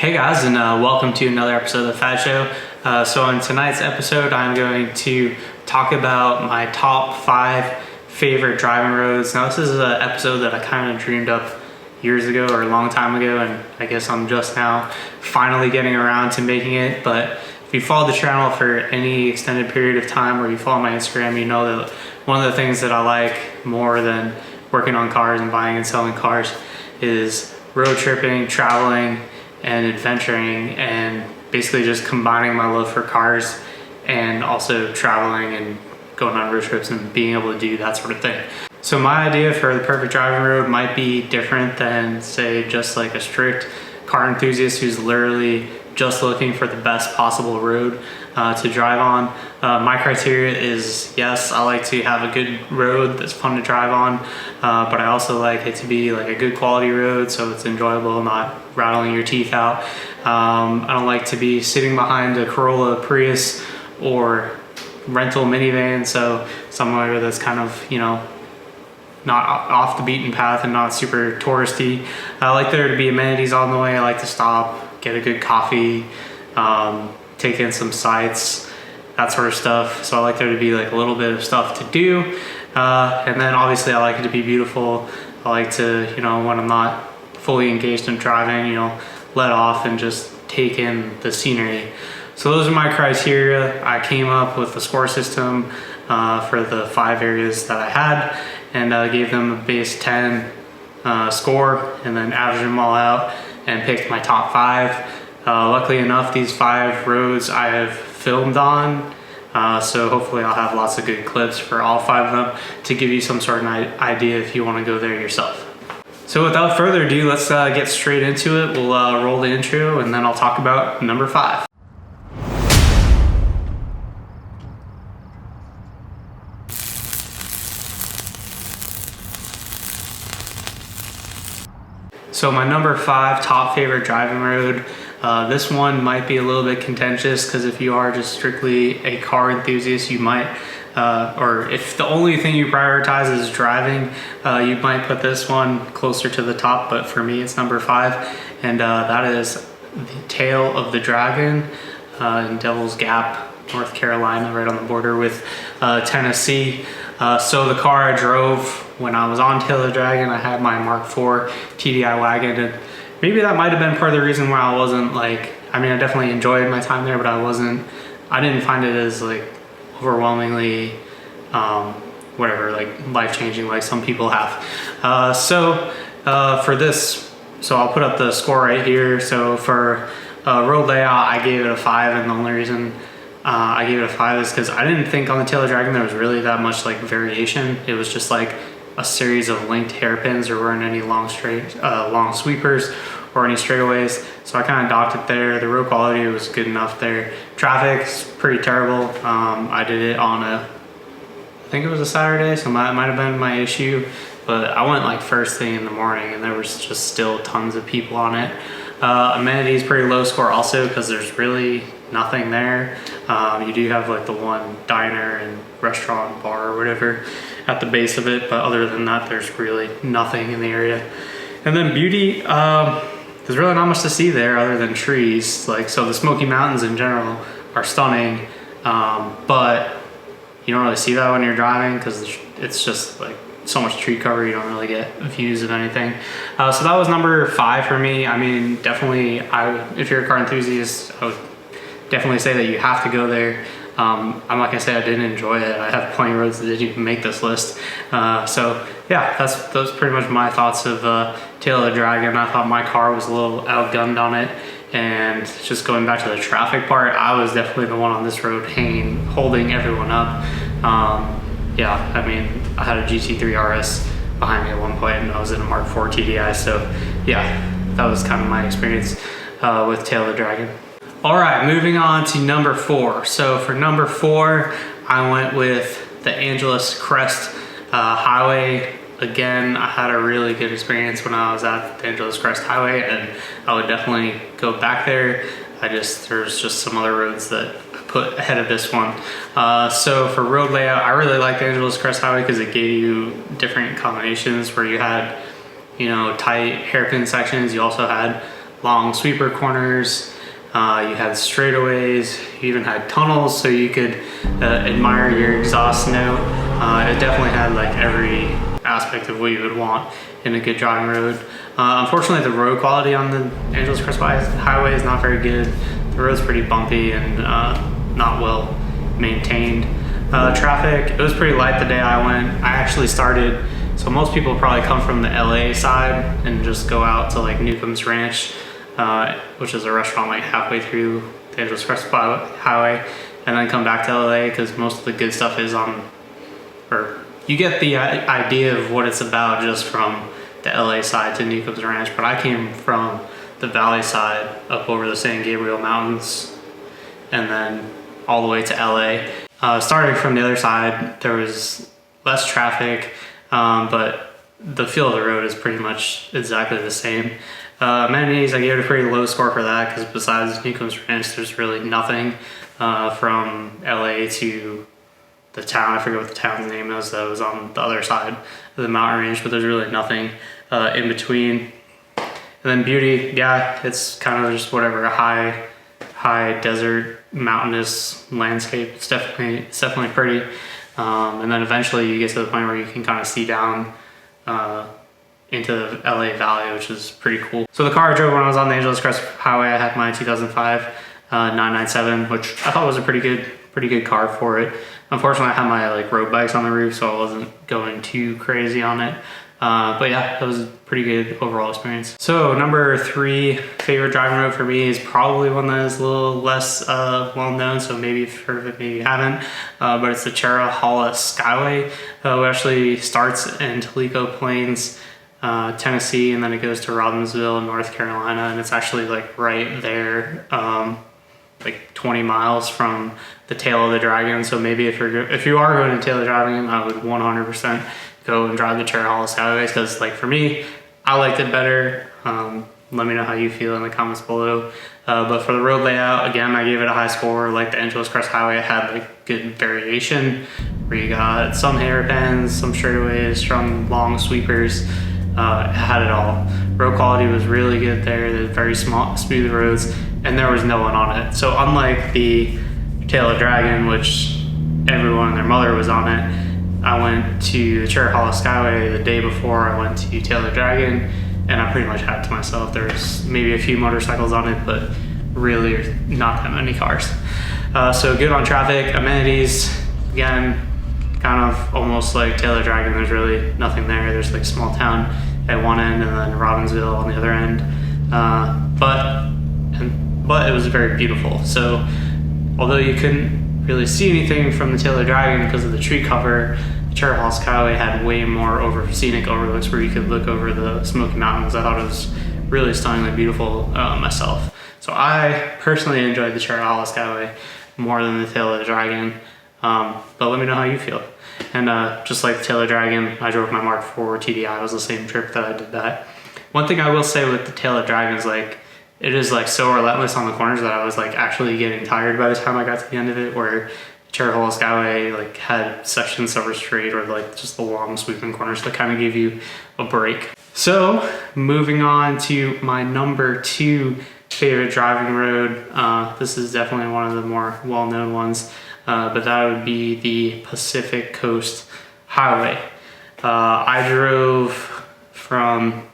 Hey guys, and welcome to another episode of The Fad Show. So in tonight's episode, I'm going to talk about my top 5 favorite driving roads. Now this is an episode that I kind of dreamed up years ago or a long time ago, and I guess I'm just now finally getting around to making it. But if you follow the channel for any extended period of time, or you follow my Instagram, you know that one of the things that I like more than working on cars and buying and selling cars is road tripping, traveling, and adventuring, and basically just combining my love for cars and also traveling and going on road trips and being able to do that sort of thing. So my idea for the perfect driving road might be different than, say, just like a strict car enthusiast who's literally just looking for the best possible road to drive on. My criteria is, yes, I like to have a good road that's fun to drive on, but I also like it to be like a good quality road so it's enjoyable, not rattling your teeth out. I don't like to be sitting behind a Corolla Prius or rental minivan, so somewhere that's kind of, you know, not off the beaten path and not super touristy. I like there to be amenities on the way. I like to stop, get a good coffee, take in some sights, that sort of stuff. So I like there to be like a little bit of stuff to do. And then obviously I like it to be beautiful. I like to, you know, when I'm not fully engaged in driving, you know, let off and just take in the scenery. So those are my criteria. I came up with a score system for the 5 areas that I had, and gave them a base 10 score, and then averaged them all out and picked my top 5. Luckily enough, these 5 roads I have filmed on, so hopefully I'll have lots of good clips for all 5 of them to give you some sort of idea if you want to go there yourself. So without further ado, let's get straight into it. We'll roll the intro, and then I'll talk about number 5. So my number 5 top favorite driving road, this one might be a little bit contentious because if you are just strictly a car enthusiast, you might, or if the only thing you prioritize is driving, you might put this one closer to the top, but for me it's number 5, and that is the Tail of the Dragon in Devil's Gap, North Carolina, right on the border with Tennessee. So the car I drove when I was on Tail of the Dragon, I had my Mark IV TDI wagon, and maybe that might have been part of the reason why I wasn't like, I mean, I definitely enjoyed my time there, but I didn't find it as like overwhelmingly, whatever, like life-changing like some people have. For this, so I'll put up the score right here. So for road layout, I gave it a 5, and the only reason I gave it a 5 is because I didn't think on the Tail of the Dragon there was really that much like variation. It was just like a series of linked hairpins. There weren't any long sweepers or any straightaways, so I kind of docked it there. The road quality was good enough there. Traffic's pretty terrible. I did it on I think it was a Saturday, so might have been my issue, but I went like first thing in the morning and there was just still tons of people on it. Amenities pretty low score also because there's really nothing there. You do have like the one diner and restaurant, bar, or whatever at the base of it, but other than that there's really nothing in the area. And then beauty, there's really not much to see there other than trees. Like, so the Smoky Mountains in general are stunning, but you don't really see that when you're driving because it's just like so much tree cover, you don't really get views of anything. So that was number 5 for me. I mean, definitely, if you're a car enthusiast, I would definitely say that you have to go there. I'm not gonna say I didn't enjoy it. I have plenty of roads that didn't even make this list. So yeah, those pretty much my thoughts of Tail of the Dragon. I thought my car was a little outgunned on it, and just going back to the traffic part, I was definitely the one on this road holding everyone up. Yeah, I mean, I had a GT3 RS behind me at one point, and I was in a Mark IV TDI, so yeah, that was kind of my experience with Tail of the Dragon. All right, moving on to number 4. So for number 4, I went with the Angeles Crest Highway. Again, I had a really good experience when I was at the Angeles Crest Highway, and I would definitely go back there. There's just some other roads that I put ahead of this one. So for road layout, I really liked the Angeles Crest Highway because it gave you different combinations where you had, you know, tight hairpin sections. You also had long sweeper corners. You had straightaways, you even had tunnels so you could admire your exhaust note. It definitely had like every aspect of what you would want in a good driving road. Unfortunately, the road quality on the Angeles Crest Highway is not very good. The road's pretty bumpy and not well maintained. Traffic, it was pretty light the day I went. I actually started, so most people probably come from the LA side and just go out to like Newcomb's Ranch, which is a restaurant like halfway through the Angeles Crest Highway, and then come back to LA because most of the good stuff is on, or you get the idea of what it's about just from the LA side to Newcomb's Ranch. But I came from the valley side up over the San Gabriel Mountains and then all the way to LA. Starting from the other side, there was less traffic, but the feel of the road is pretty much exactly the same. Amenities, I gave it a pretty low score for that because besides Newcomb's Ranch, there's really nothing from LA to the town. I forget what the town's name is, that was on the other side of the mountain range, but there's really nothing in between. And then beauty, yeah, it's kind of just whatever, a high desert, mountainous landscape. It's definitely pretty. And then eventually you get to the point where you can kind of see down into the LA Valley, which is pretty cool. So the car I drove when I was on the Angeles Crest Highway, I had my 2005 997, which I thought was a pretty good car for it. Unfortunately, I had my like road bikes on the roof, so I wasn't going too crazy on it. But yeah, that was a pretty good overall experience. So number 3 favorite driving road for me is probably one that is a little less well known, so maybe you've heard of it, maybe you haven't, but it's the Cherahalla Skyway, which actually starts in Toledo Plains, Tennessee, and then it goes to Robbinsville, North Carolina, and it's actually like right there, like 20 miles from the Tail of the Dragon. So maybe if you are going to Tail of the Dragon, I would 100% go and drive the Cherahalla Skyway, because like for me, I liked it better. Let me know how you feel in the comments below. But for the road layout, again, I gave it a high score. Like the Angeles Crest Highway, it had like good variation where you got some hairpins, some straightaways, some long sweepers. It had it all. Road quality was really good there. There's very smooth roads, and there was no one on it. So unlike the Tail of Dragon, which everyone and their mother was on it, I went to the Cherahalla Skyway the day before I went to Tail of the Dragon, and I pretty much had it to myself. There's maybe a few motorcycles on it, but really not that many cars. So good on traffic. Amenities, again, kind of almost like Tail of the Dragon. There's really nothing there. There's like small town at one end and then Robbinsville on the other end. But it was very beautiful. So although you couldn't really see anything from the Tail of the Dragon because of the tree cover, the Cherahalla Skyway had way more scenic overlooks where you could look over the Smoky Mountains. I thought it was really stunningly beautiful myself. So I personally enjoyed the Cherahalla Skyway more than the Tail of the Dragon. But let me know how you feel. And just like the Tail of the Dragon, I drove my Mark IV TDI. It was the same trip that I did that. One thing I will say with the Tail of the Dragon is like, it is like so relentless on the corners that I was like actually getting tired by the time I got to the end of it, where Cherahalla Skyway like had sections that were straight, or like just the long sweeping corners that kind of give you a break. So moving on to my number 2 favorite driving road. This is definitely one of the more well-known ones, but that would be the Pacific Coast Highway. I drove from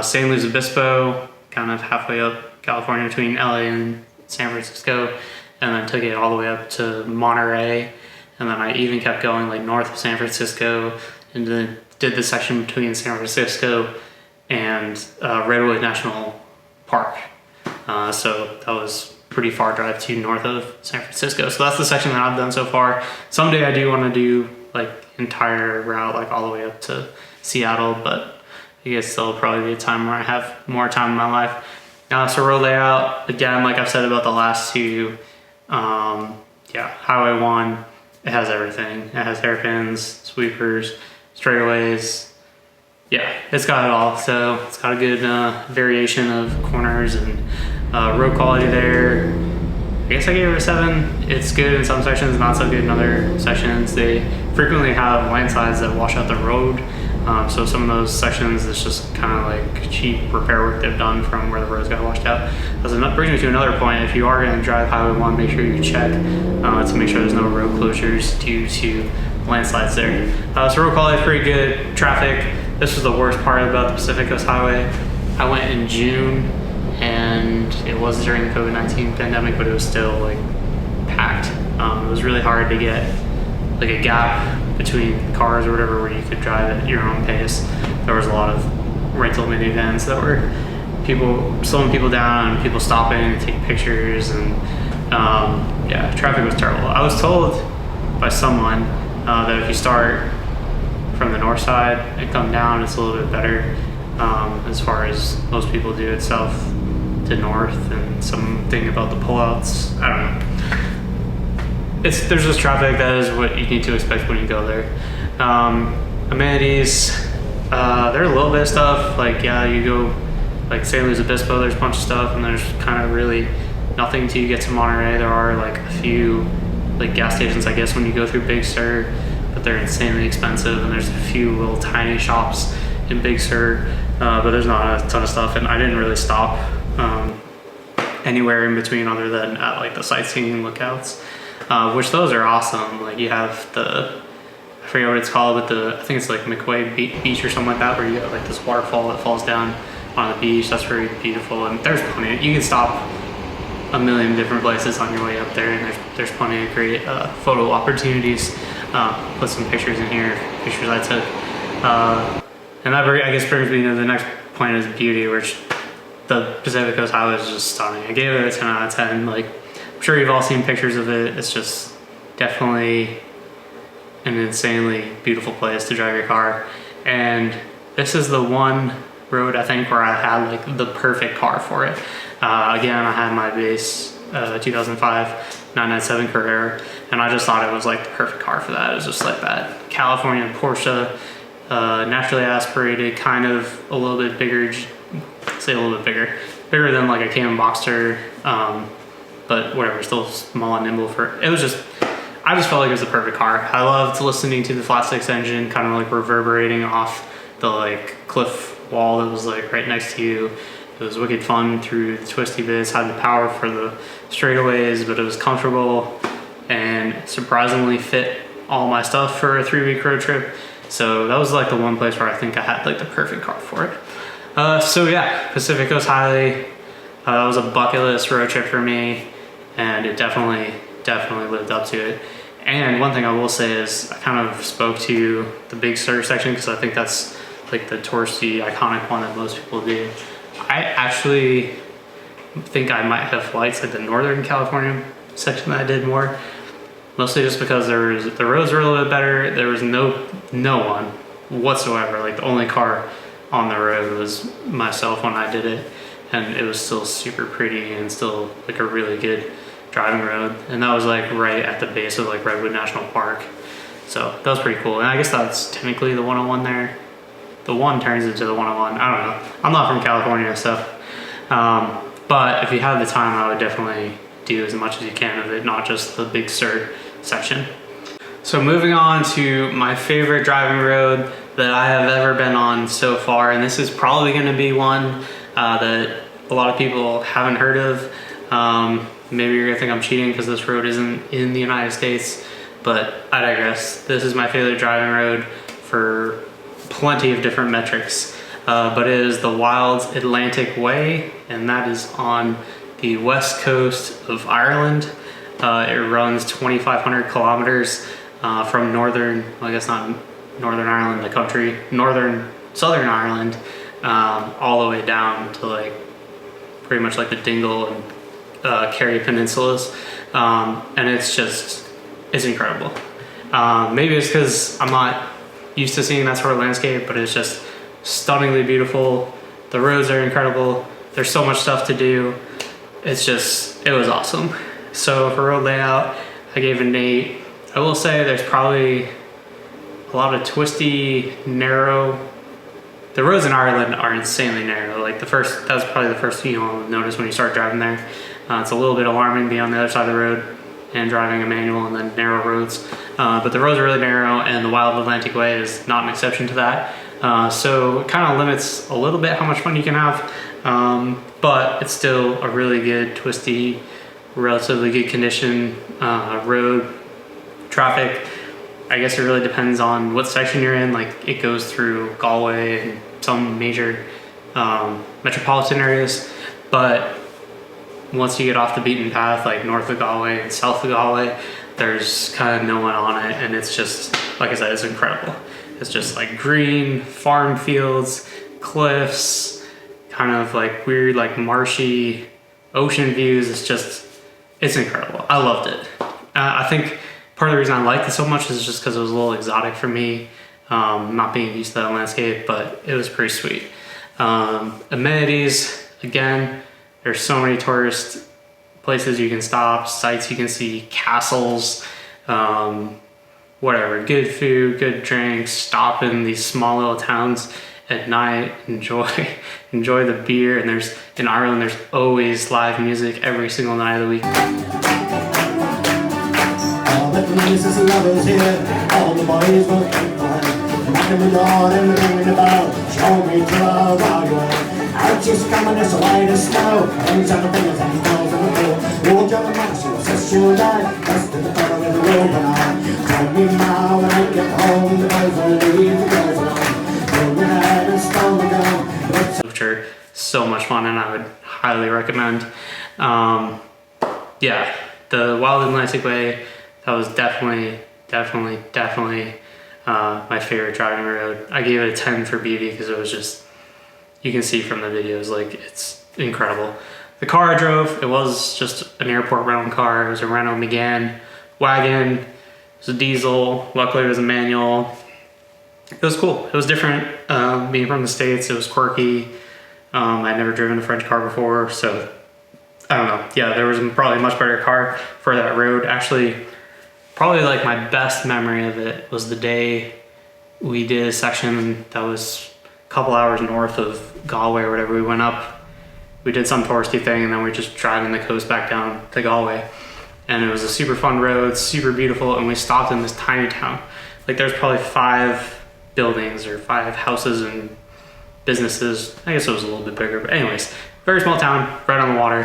San Luis Obispo, kind of halfway up California between LA and San Francisco, and then took it all the way up to Monterey, and then I even kept going like north of San Francisco, and then did the section between San Francisco and Redwood National Park. So that was pretty far drive to north of San Francisco. So that's the section that I've done so far. Someday I do want to do like entire route, like all the way up to Seattle, but I guess there'll probably be a time where I have more time in my life. So road layout, again, like I've said about the last 2, Highway 1, it has everything. It has hairpins, sweepers, straightaways. Yeah, it's got it all. So it's got a good variation of corners and road quality there. I guess I gave it a 7. It's good in some sections, not so good in other sections. They frequently have landslides that wash out the road, So some of those sections, it's just kind of like cheap repair work they've done from where the roads got washed out. That brings me to another point. If you are going to drive Highway 1, make sure you check to make sure there's no road closures due to landslides there. So road quality is pretty good. Traffic, this was the worst part about the Pacific Coast Highway. I went in June, and it was during the COVID-19 pandemic, but it was still like packed. It was really hard to get like a gap between cars or whatever where you could drive at your own pace. There was a lot of rental minivans that were slowing people down and people stopping to take pictures, and yeah, traffic was terrible. I was told by someone that if you start from the north side and come down, it's a little bit better, as far as most people do it south to north, and something about the pullouts, I don't know. There's just traffic. That is what you need to expect when you go there. Amenities, there are a little bit of stuff, like yeah, you go like San Luis Obispo, there's a bunch of stuff, and there's kind of really nothing till you get to Monterey. There are like a few like gas stations, I guess, when you go through Big Sur, but they're insanely expensive, and there's a few little tiny shops in Big Sur, but there's not a ton of stuff, and I didn't really stop anywhere in between other than at like the sightseeing lookouts, which those are awesome. Like you have I forget what it's called, but I think it's like McQuay Beach or something like that, where you got like this waterfall that falls down on the beach. That's very beautiful, and there's plenty. You can stop a million different places on your way up there, and there's plenty of great photo opportunities. Put some pictures in here, pictures I took, and that I guess brings me to the next point, is beauty, which the Pacific Coast Highway is just stunning. I gave it a 10 out of 10. Like, I'm sure you've all seen pictures of it. It's just definitely an insanely beautiful place to drive your car, and this is the one road I think where I had like the perfect car for it. Again, I had my base 2005 997 Carrera, and I just thought it was like the perfect car for that. It was just like that California Porsche, naturally aspirated, kind of a little bit bigger, say a little bit bigger than like a Cayman Boxster, but whatever, still small and nimble for, it was just, I just felt like it was the perfect car. I loved listening to the flat six engine kind of like reverberating off the like cliff wall that was like right next to you. It was wicked fun through the twisty bits, had the power for the straightaways, but it was comfortable and surprisingly fit all my stuff for a 3-week road trip. So that was like the one place where I think I had like the perfect car for it. So yeah, Pacific Coast Highway, that was a bucket list road trip for me, and it definitely lived up to it. And one thing I will say is I kind of spoke to the Big Sur section, because I think that's like the touristy, iconic one that most people do. I actually think I might have liked like the Northern California section that I did more, mostly just because the roads were a little bit better. There was no one whatsoever. Like the only car on the road was myself when I did it, and it was still super pretty and still like a really good driving road. And that was like right at the base of like Redwood National Park, so that was pretty cool. And I guess that's technically the 101 there. The one turns into the 101. I don't know. I'm not from California, so but if you have the time, I would definitely do as much as you can of it, not just the Big Sur section. So moving on to my favorite driving road that I have ever been on so far, and this is probably going to be one that a lot of people haven't heard of. Maybe you're gonna think I'm cheating because this road isn't in the United States, but I digress. This is my favorite driving road for plenty of different metrics, but it is the Wild Atlantic Way, and that is on the west coast of Ireland. It runs 2,500 kilometers from northern, well, I guess not Northern Ireland, the country, southern Ireland, all the way down to like pretty much like the Dingle and Kerry peninsulas, and it's incredible. Maybe it's because I'm not used to seeing that sort of landscape, but it's just stunningly beautiful. The roads are incredible. There's so much stuff to do. It was awesome. So for road layout, I gave it an 8. I will say there's probably a lot of twisty, narrow. The roads in Ireland are insanely narrow. Like that was probably the first thing you'll notice when you start driving there. It's a little bit alarming being on the other side of the road and driving a manual and then narrow roads. But the roads are really narrow, and the Wild Atlantic Way is not an exception to that. So it kind of limits a little bit how much fun you can have, but it's still a really good, twisty, relatively good condition road. Traffic, I guess it really depends on what section you're in. Like, it goes through Galway and some major metropolitan areas, but once you get off the beaten path, like north of Galway and south of Galway, there's kind of no one on it, and it's just, like I said, it's incredible. It's just like green farm fields, cliffs, kind of like weird, like marshy ocean views. It's incredible. I loved it. I think part of the reason I liked it so much is just because it was a little exotic for me, not being used to that landscape, but it was pretty sweet. Amenities, again, there's so many tourist places you can stop, sites you can see, castles, whatever, good food, good drinks, stop in these small little towns at night, enjoy the beer, and in Ireland there's always live music every single night of the week. All the places and lovers here, all the boys will keep on knocking the door and ringing the bell, show me to a rock. Out she's coming, there's a white as snow, hangs on the fingers and he goes in the pool. Walk on the mountain, she'll say she'll die, rest in the corner with the rope on. Tell me now when I get home, the boys will leave the girls alone. Throw your head and stone the gun. Which are so much fun, and I would highly recommend. Yeah, the Wild Atlantic Way, that was definitely my favorite driving road. I gave it a 10 for beauty because it was just, you can see from the videos, like, it's incredible. The car I drove, it was just an airport rental car. It was a Renault Megane wagon. It was a diesel. Luckily it was a manual. It was cool. It was different. Being from the States, it was quirky. I'd never driven a French car before, so I don't know. Yeah, there was probably a much better car for that road. Actually, probably like my best memory of it was the day we did a section that was a couple hours north of Galway or whatever. We went up, we did some touristy thing, and then we're just driving the coast back down to Galway. And it was a super fun road, super beautiful, and we stopped in this tiny town. Like, there's probably 5 buildings or 5 houses and businesses. I guess it was a little bit bigger, but anyways, very small town, right on the water.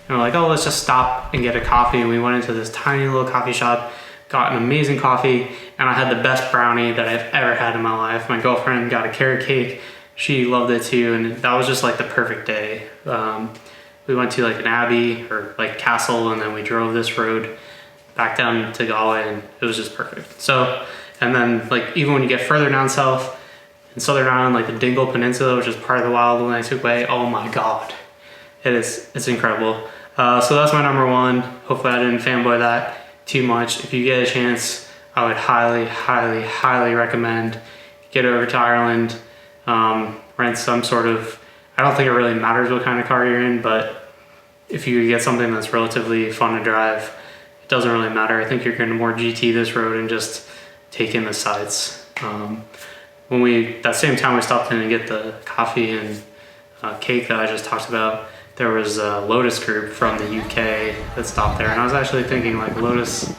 And we're like, oh, let's just stop and get a coffee. And we went into this tiny little coffee shop, got an amazing coffee, and I had the best brownie that I've ever had in my life. My girlfriend got a carrot cake. She loved it too, and that was just like the perfect day. We went to like an abbey or like castle, and then we drove this road back down to Galway, and it was just perfect. So, and then like even when you get further down south, in Southern Ireland, like the Dingle Peninsula, which is part of the Wild Atlantic Way, oh my God, it's incredible. So that's my number 1. Hopefully I didn't fanboy that too much. If you get a chance, I would highly recommend get over to Ireland, rent some sort of, I don't think it really matters what kind of car you're in, but if you get something that's relatively fun to drive, it doesn't really matter. I think you're going to more GT this road and just take in the sights. That same time we stopped in to get the coffee and cake that I just talked about, there was a Lotus group from the UK that stopped there, and I was actually thinking like Lotus,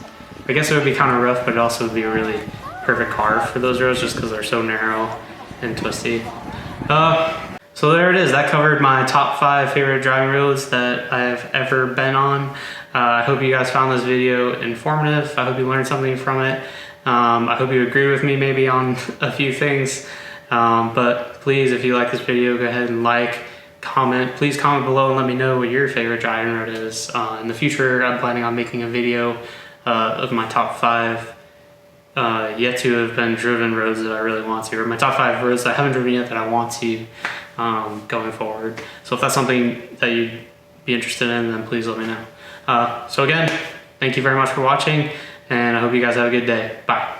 I guess it would be kind of rough, but it also would be a really perfect car for those roads just because they're so narrow and twisty. So there it is. That covered my top 5 favorite driving roads that I've ever been on. I hope you guys found this video informative. I hope you learned something from it. I hope you agree with me maybe on a few things. But please, if you like this video, go ahead and like, comment. Please comment below and let me know what your favorite driving road is. In the future, I'm planning on making a video of my top 5 yet to have been driven roads that I really want to, or my top 5 roads that I haven't driven yet that I want to going forward. So if that's something that you'd be interested in, then please let me know. So again, thank you very much for watching, and I hope you guys have a good day. Bye.